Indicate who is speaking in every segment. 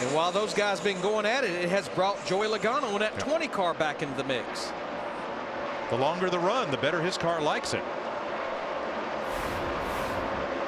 Speaker 1: And while those guys been going at it, it has brought Joey Logano and that 20 car back into the mix.
Speaker 2: The longer the run, the better his car likes it.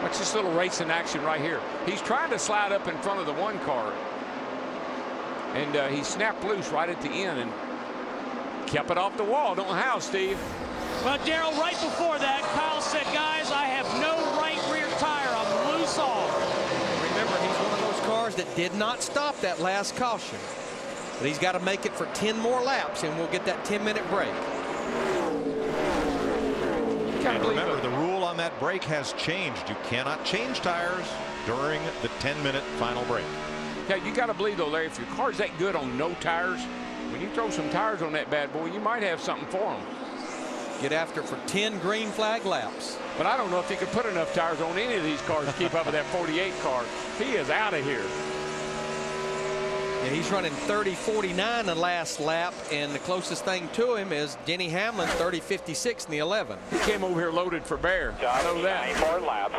Speaker 3: Watch this little racing action right here. He's trying to slide up in front of the one car. And he snapped loose right at the end and kept it off the wall. Don't know how, Steve.
Speaker 4: Well, Darrell, right before that, Kyle said, guys, I have no right rear tire. I'm loose off.
Speaker 1: Remember, he's one of those cars that did not stop that last caution. But he's got to make it for 10 more laps, and we'll get that 10-minute break.
Speaker 2: And remember, the rule on that break has changed. You cannot change tires during the 10-minute final break.
Speaker 3: Yeah, you got to believe, though, Larry, if your car's that good on no tires, when you throw some tires on that bad boy, you might have something for them.
Speaker 1: Get after for 10 green flag laps.
Speaker 3: But I don't know if he could put enough tires on any of these cars to keep up with that 48 car. He is out of here.
Speaker 1: Yeah, he's running 30.49 the last lap, and the closest thing to him is Denny Hamlin, 30.56 in the 11.
Speaker 3: He came over here loaded for bear. I know that.
Speaker 5: 9 more laps.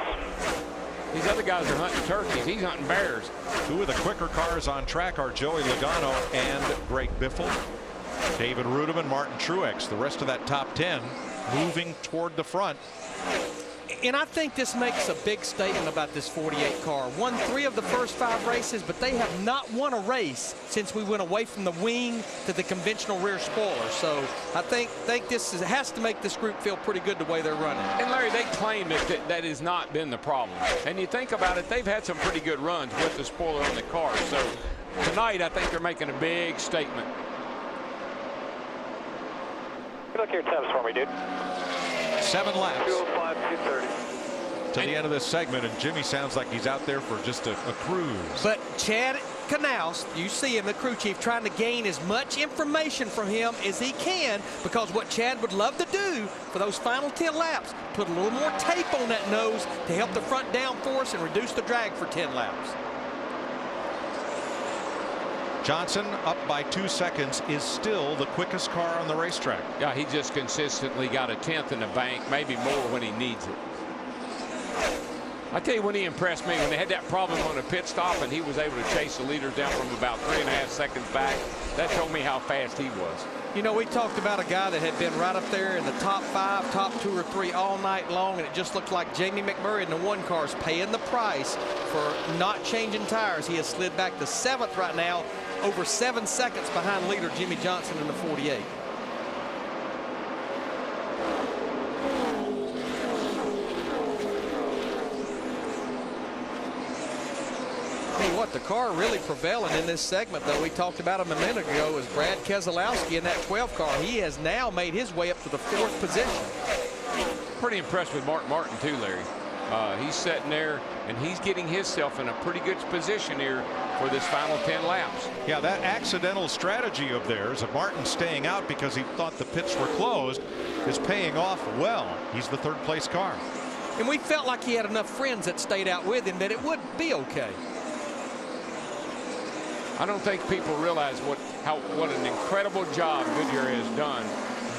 Speaker 3: These other guys are hunting turkeys. He's hunting bears.
Speaker 2: Two of the quicker cars on track are Joey Logano and Greg Biffle. David Rudiman, Martin Truex. The rest of that top 10 moving toward the front.
Speaker 1: And I think this makes a big statement about this 48 car. Won 3 of the first 5 races, but they have not won a race since we went away from the wing to the conventional rear spoiler. So I think this has to make this group feel pretty good the way they're running.
Speaker 3: And Larry, they claim that has not been the problem. And you think about it, they've had some pretty good runs with the spoiler on the car. So tonight, I think they're making a big statement.
Speaker 5: Look your temps for me, dude.
Speaker 2: 7 laps
Speaker 5: 205, 230.
Speaker 2: to the end of this segment, and Jimmy sounds like he's out there for just a cruise.
Speaker 1: But Chad Knaus, you see him, the crew chief, trying to gain as much information from him as he can, because what Chad would love to do for those final 10 laps, put a little more tape on that nose to help the front downforce and reduce the drag for 10 laps.
Speaker 2: Johnson, up by 2 seconds, is still the quickest car on the racetrack.
Speaker 3: Yeah, he just consistently got a 10th in the bank, maybe more when he needs it. I tell you when he impressed me, when they had that problem on a pit stop and he was able to chase the leaders down from about 3.5 seconds back, that told me how fast he was.
Speaker 1: You know, we talked about a guy that had been right up there in the top 5, top 2 or 3 all night long, and it just looked like Jamie McMurray in the 1 car is paying the price for not changing tires. He has slid back to 7th right now, over 7 seconds behind leader Jimmy Johnson in the 48. What the car really prevailing in this segment, though, we talked about him a minute ago, is Brad Keselowski in that 12 car. He has now made his way up to the 4th position.
Speaker 3: Pretty impressed with Mark Martin too, Larry. He's sitting there and he's getting himself in a pretty good position here for this final 10 laps.
Speaker 2: Yeah, that accidental strategy of theirs of Martin staying out because he thought the pits were closed is paying off well. He's the 3rd place car.
Speaker 1: And we felt like he had enough friends that stayed out with him that it would be okay.
Speaker 3: I don't think people realize what an incredible job Goodyear has done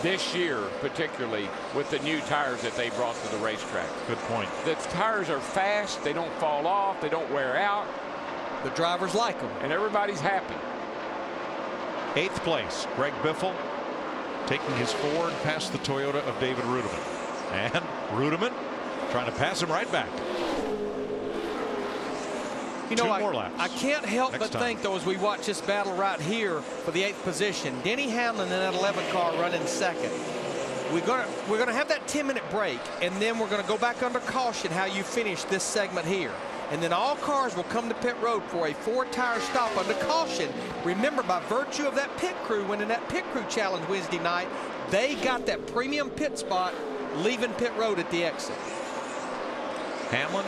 Speaker 3: this year, particularly with the new tires that they brought to the racetrack.
Speaker 2: Good point.
Speaker 3: The tires are fast, they don't fall off, they don't wear out.
Speaker 1: The drivers like them.
Speaker 3: And everybody's happy.
Speaker 2: 8th place, Greg Biffle taking his Ford past the Toyota of David Rudiman. And Rudiman trying to pass him right back.
Speaker 1: You know,
Speaker 2: 2 more laps.
Speaker 1: I can't help but think, though, as we watch this battle right here for the 8th position, Denny Hamlin in that 11 car running 2nd. We're gonna have that 10-minute break, and then we're gonna go back under caution how you finish this segment here. And then all cars will come to pit road for a 4-tire stop under caution. Remember, by virtue of that pit crew winning that pit crew challenge Wednesday night, they got that premium pit spot leaving pit road at the exit.
Speaker 2: Hamlin,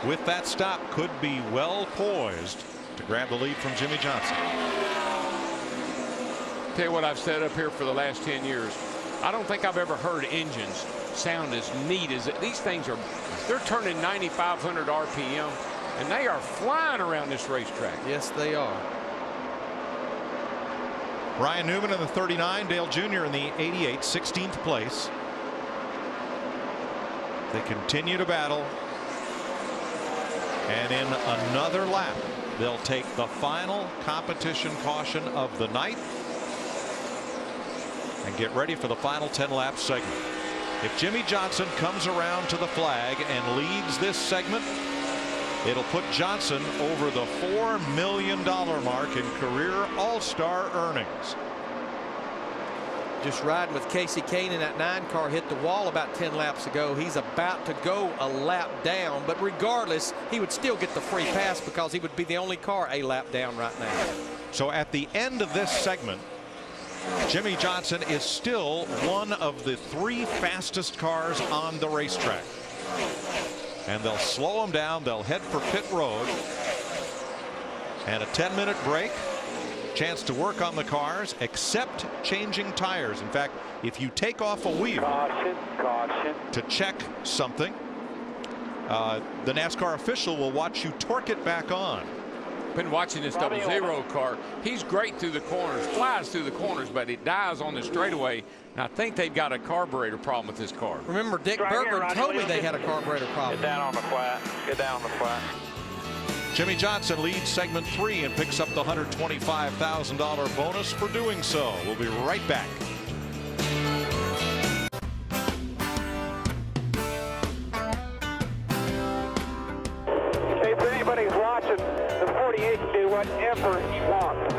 Speaker 2: with that stop, could be well poised to grab the lead from Jimmy Johnson.
Speaker 3: Tell you what I've said up here for the last 10 years. I don't think I've ever heard engines sound as neat as it. These things they're turning 9,500 RPM, and they are flying around this racetrack.
Speaker 1: Yes, they are.
Speaker 2: Ryan Newman in the 39, Dale Jr. in the 88, 16th place. They continue to battle. And in another lap, they'll take the final competition caution of the night and get ready for the final 10-lap segment. If Jimmie Johnson comes around to the flag and leads this segment, it'll put Johnson over the $4 million mark in career All-Star earnings.
Speaker 1: Just riding with Casey Kane in that 9 car, hit the wall about 10 laps ago. He's about to go a lap down, but regardless, he would still get the free pass because he would be the only car a lap down right now.
Speaker 2: So at the end of this segment, Jimmie Johnson is still one of the 3 fastest cars on the racetrack. And they'll slow him down. They'll head for pit road. And a 10-minute break. Chance to work on the cars, except changing tires. In fact, if you take off a wheel to check something, the NASCAR official will watch you torque it back on.
Speaker 3: Been watching this 00 car. He's great through the corners, flies through the corners, but it dies on the straightaway. And I think they've got a carburetor problem with this car.
Speaker 1: Remember, Dick Bergman told me they had a carburetor problem.
Speaker 5: Get down on the flat. Get down on the flat.
Speaker 2: Jimmie Johnson leads segment 3 and picks up the $125,000 bonus for doing so. We'll be right back.
Speaker 5: Hey, if anybody's watching, the 48 can do whatever he wants.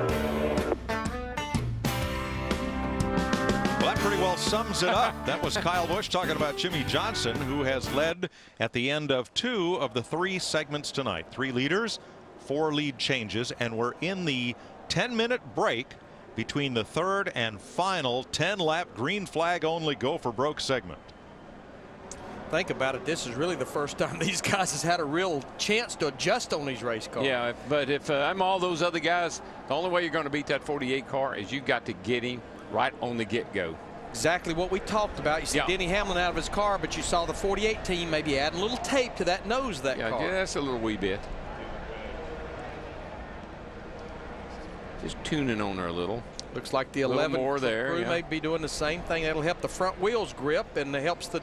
Speaker 2: Well, that pretty well sums it up. That was Kyle Busch talking about Jimmie Johnson, who has led at the end of 2 of the 3 segments tonight. 3 leaders, 4 lead changes, and we're in the 10-minute break between the 3rd and final 10-lap green flag only go for broke segment.
Speaker 1: Think about it. This is really the first time these guys has had a real chance to adjust on these race cars.
Speaker 3: Yeah, but if I'm all those other guys, the only way you're going to beat that 48 car is you got to get him right on the get-go.
Speaker 1: Exactly what we talked about. You see Denny Hamlin out of his car, but you saw the 48 team maybe add a little tape to that nose of that car.
Speaker 3: Yeah, that's a little wee bit. Just tuning on her a little.
Speaker 1: Looks like the 11
Speaker 3: more there,
Speaker 1: crew may be doing the same thing. That'll help the front wheels grip, and it helps the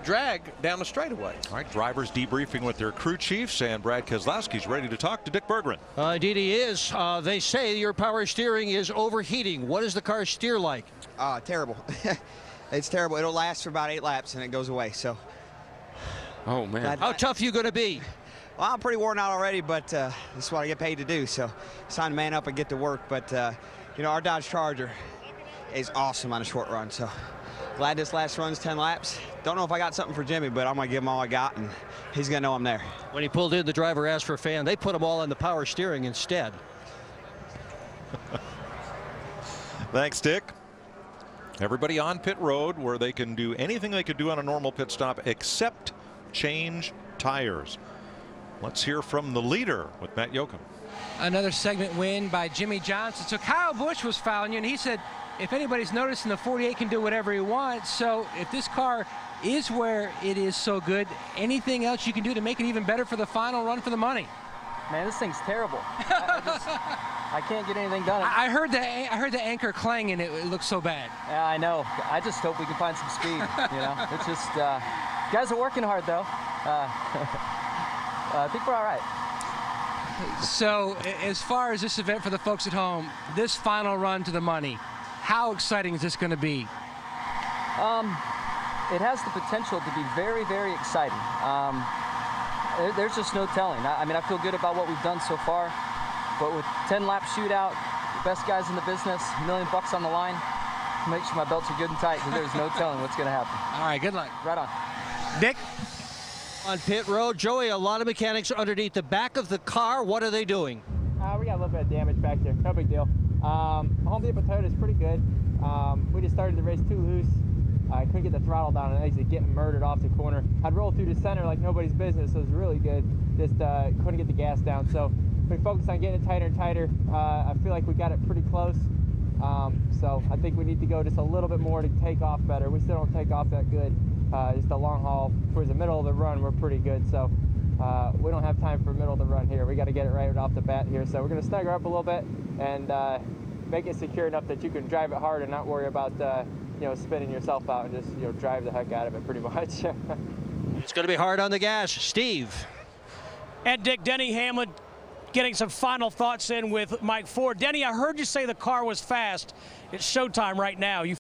Speaker 1: drag down the straightaway.
Speaker 2: All right, drivers debriefing with their crew chiefs, and Brad Keselowski's ready to talk to Dick Berggren.
Speaker 6: Indeed he is. They say your power steering is overheating. What does the car steer like?
Speaker 7: Terrible. It's terrible. It'll last for about 8 laps and it goes away. So.
Speaker 3: Oh man.
Speaker 6: How tough are you going to be?
Speaker 7: Well, I'm pretty worn out already, but this is what I get paid to do. So it's time to man up and get to work. But you know, our Dodge Charger is awesome on a short run. So glad this last run's 10 laps. Don't know if I got something for Jimmy, but I'm going to give him all I got, and he's going to know I'm there.
Speaker 6: When he pulled in, the driver asked for a fan. They put them all on the power steering instead.
Speaker 2: Thanks, Dick. Everybody on pit road where they can do anything they could do on a normal pit stop except change tires. Let's hear from the leader with Matt Yoakum.
Speaker 8: Another segment win by Jimmie Johnson. So Kyle Busch was fouling you, and he said if anybody's noticing, the 48 can do whatever he wants. So if this car is where it is so good, anything else you can do to make it even better for the final run for the money?
Speaker 9: Man, this thing's terrible. I can't get anything done.
Speaker 8: I heard the anchor clanging. It looks so bad.
Speaker 9: Yeah, I know. I just hope we can find some speed. You know, it's just guys are working hard though. I think we're all right.
Speaker 8: So as far as this event for the folks at home, this final run to the money, how exciting is this going to be?
Speaker 9: It has the potential to be very, very exciting. There's just no telling. I mean, I feel good about what we've done so far, but with 10-lap shootout, the best guys in the business, $1 million on the line, make sure my belts are good and tight, because there's no telling what's going to happen.
Speaker 8: All right, good luck.
Speaker 9: Right on.
Speaker 8: Dick?
Speaker 6: On pit road, Joey, a lot of mechanics are underneath the back of the car. What are they doing?
Speaker 9: We got a little bit of damage back there. No big deal. Home Depot Toyota is pretty good. We just started the race too loose. I couldn't get the throttle down and actually getting murdered off the corner. I'd roll through the center like nobody's business, so it was really good. Just couldn't get the gas down. So we focused on getting it tighter and tighter. I feel like we got it pretty close. So I think we need to go just a little bit more to take off better. We still don't take off that good. Just the long haul towards the middle of the run, we're pretty good. So we don't have time for middle of the run here. We got to get it right off the bat here. So we're going to snug her up a little bit and make it secure enough that you can drive it hard and not worry about you know, spinning yourself out, and just, you know, drive the heck out of it pretty much.
Speaker 6: It's going to be hard on the gas. Steve.
Speaker 4: And Dick, Denny Hamlin getting some final thoughts in with Mike Ford. Denny, I heard you say the car was fast. It's showtime right now. You